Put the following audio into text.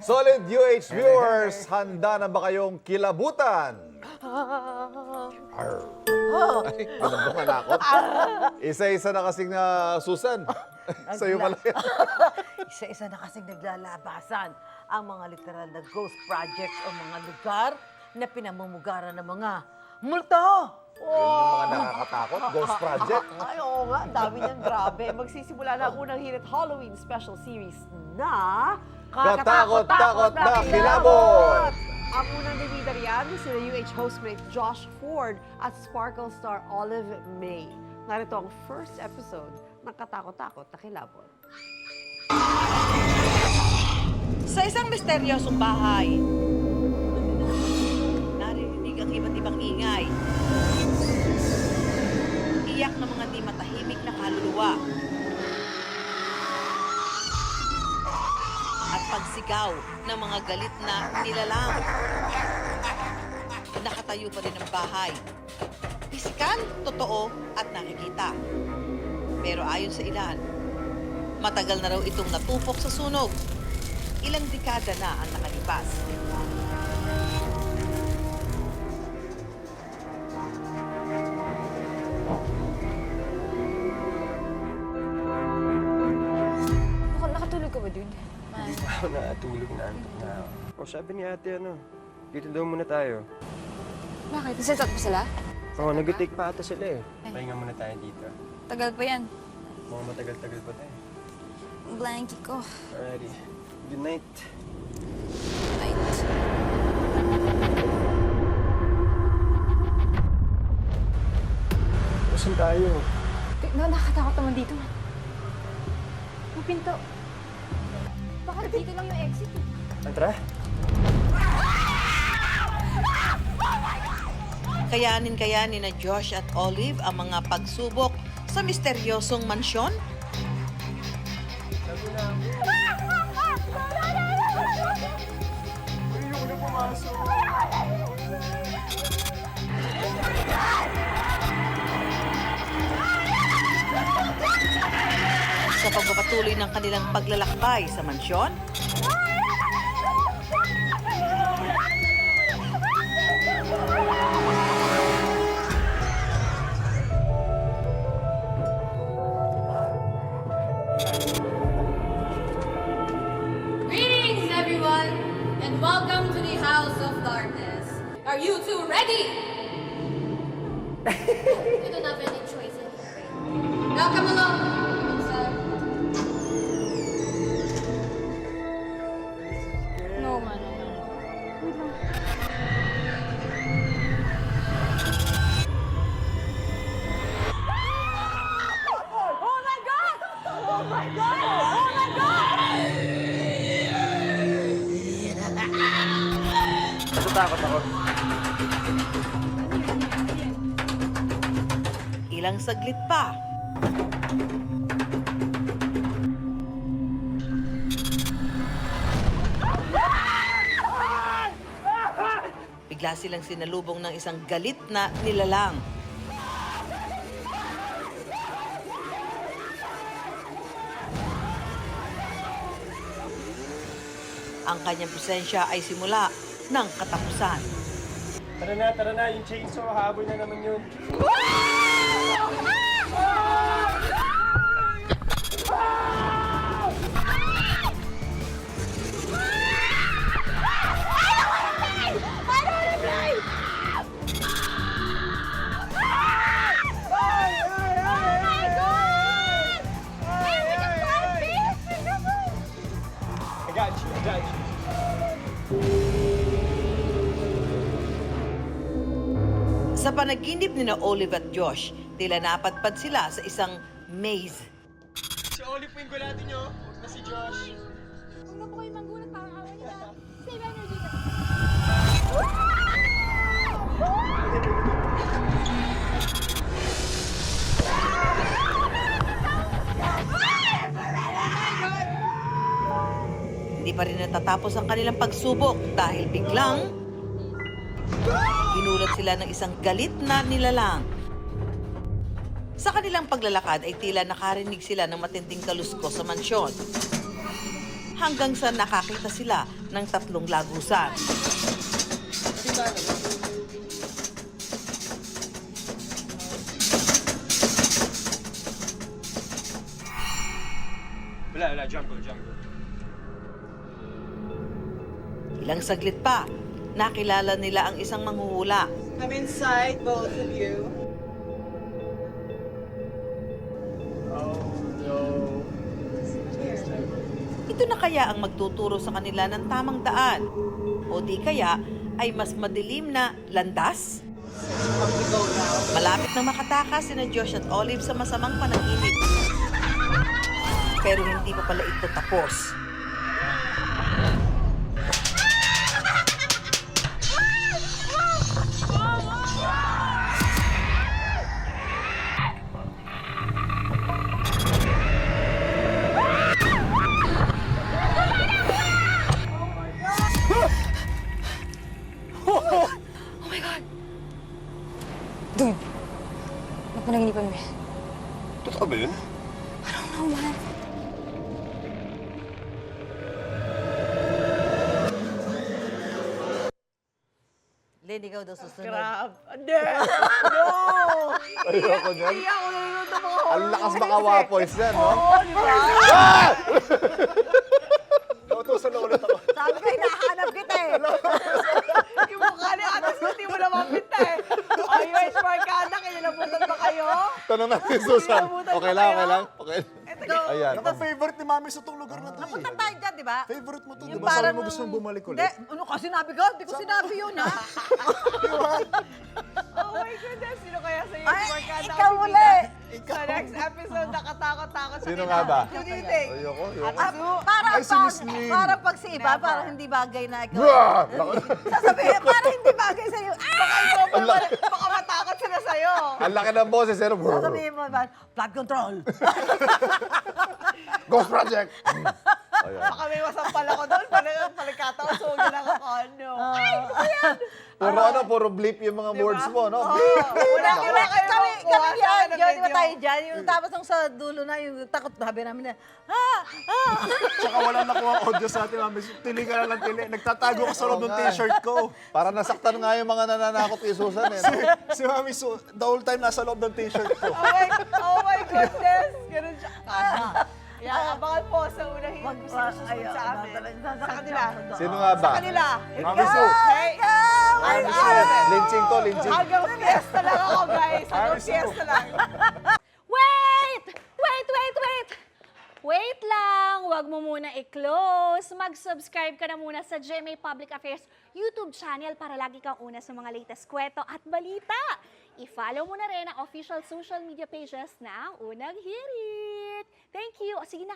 Solid UH viewers, handa na ba kayong kilabutan? Arr. Ay, pinabungan ako. Isa-isa na kasing Susan. Sa'yo pala yan. Isa-isa na kasing naglalabasan ang mga literal na ghost projects o mga lugar na pinamumugaran ng mga multo. Yun yung mga nakakatakot, Ghost Project. Ay, oo nga, dami niyang grabe. Magsisimula na ang unang hirit Halloween special series na Katakot-takot na Kilabot! Ang unang bibida riyan, sila UH hostmate Josh Ford at Sparkle star Olive May. Narito ang first episode ng Katakot-takot na Kilabot. Sa isang misteryosong bahay, narinig ang iba't ibang ingay. Iyak ng mga di matahimik na kaluluwa. At pagsigaw ng mga galit na nilalang. Nakatayo pa rin ang bahay. Pisikal, totoo at nakikita. Pero ayon sa ilan, matagal na raw itong natupok sa sunog. Ilang dekada na ang nakalipas. Nakatulog ka ba dun? Hindi pa ako nakatulog na antok na ako. O sabi ni ate dito daw muna tayo. Bakit? Nasetot mo sila? Oo, nag-take pa ata sila eh. Pahinga muna tayo dito. Tagal pa yan. Mga matagal-tagal pa tayo. Ang blankie ko. Alrighty. Good night. Night. Saan tayo? Nakakatakot naman dito. Yung pinto. Baka dito lang yung exit. Antra? Kayanin na Josh at Olive ang mga pagsubok sa misteryosong mansyon? Ayoko na pumasok. Sa pagpapatuloy ng kanilang paglalakbay sa mansyon, Greetings, everyone, and welcome to the House of Darkness. Are you two ready? You don't have any choice anyway. Now come along, sir. No, man. Wait lang. Natatakot ako. ilang saglit pa. Bigla silang sinalubong ng isang galit na nilalang. Ang kanyang presensya ay simula ng katapusan. Tara na, yung chainsaw, habol na naman yun. I got you. Sa panaginip ni na Olive at Josh, tila napadpad sila sa isang maze. Si Olive po yung gulati nyo, na si Josh. Huwag na po kayo manggulat, parang awan niyo na. Save energy na. Hindi pa rin natatapos ang kanilang pagsubok dahil biglang ginulat sila ng isang galit na nilalang. Sa kanilang paglalakad ay tila nakarinig sila ng matinding kaluskos sa mansyon. hanggang sa nakakita sila ng 3 lagusan. Wala, jungle. Ilang saglit pa, nakilala nila ang isang manghuhula. Come inside, both of you. Ito na kaya ang magtuturo sa kanila ng tamang daan? O di kaya ay mas madilim na landas? Malapit na makatakas sina Josh at Olive sa masamang panaginip. Pero hindi pa pala ito tapos. Dude, ba't panaginipan mo? Totoo ba yun? Ano, mahal? Len, ikaw daw susunod. Crab. Hindi. No. Ayoko niyan. Hindi ako nanonood ng mga Ang lakas makawa points yan, no? Oo, di ba? Nautusan na ulit ako. Sabi ko, hinahanap kita eh. Yung mukha ni Ate Sus, di mo na mapita eh. Ay, guys, Markada, kinalabutan ba kayo? Tanong natin, Susan. Okay lang. Ayan. Naku, favorite ni Mami sa itong lugar na to. Napunta tayo dyan, di ba? Favorite mo to, di Yung ba? Sabi parang- mo gusto mong bumalik Hindi, ulit. ano ka sinabi ko? Hindi ko sinabi yun, ha? Oh my goodness, sino kaya sa'yo yung Markada? ikaw uli. Sa next episode, nakatakot-takot sa Sino nga ba? Who do you think? Ayoko. Parang Ay, si Miss Lynn. parang pag si iba, parang hindi bagay na ikaw. Ah! Sasabihin, parang hindi bagay sa'yo. Baka matakot sila sa'yo. Ang laki ng boses, pero Sasabihin mo ba, flood control. Ghost Project! Ayan. Baka may masampal ako doon, paligkataon, so huwag na ako, ano. Puro bleep yung mga words mo, no? Wala Naku. kayo Kami buwasan yan, ng yun, di ba medyo- tayo dyan? Yung tapos nung sa dulo na, yung takot, sabi namin na, Tsaka wala nakuha ang audio sa atin, Mami. Tili ka na lang tili. Nagtatago ka sa loob ng Oo nga. t-shirt ko. Para nasaktan nga yung mga nananakot kay Susan, eh. No? Si Mami, the whole time nasa loob ng t-shirt ko. Oh my goodness! Ganun siya. Yan, abangan po sa unang hiling gusto susunod sa amin. Sa kanila. Sino nga ba? Sa kanila. Mami Su. Hey! Mami Su. Lynching to, lynching. Hanggang fiesta lang ako, guys. Hanggang Mami Su. fiesta lang. wait! Wait lang! Huwag mo muna i-close. Mag-subscribe ka na muna sa GMA Public Affairs YouTube channel para lagi kang una sa mga latest kwento at balita. I-follow mo na rin ang official social media pages ng Unang Hirit. Thank you. O sige na,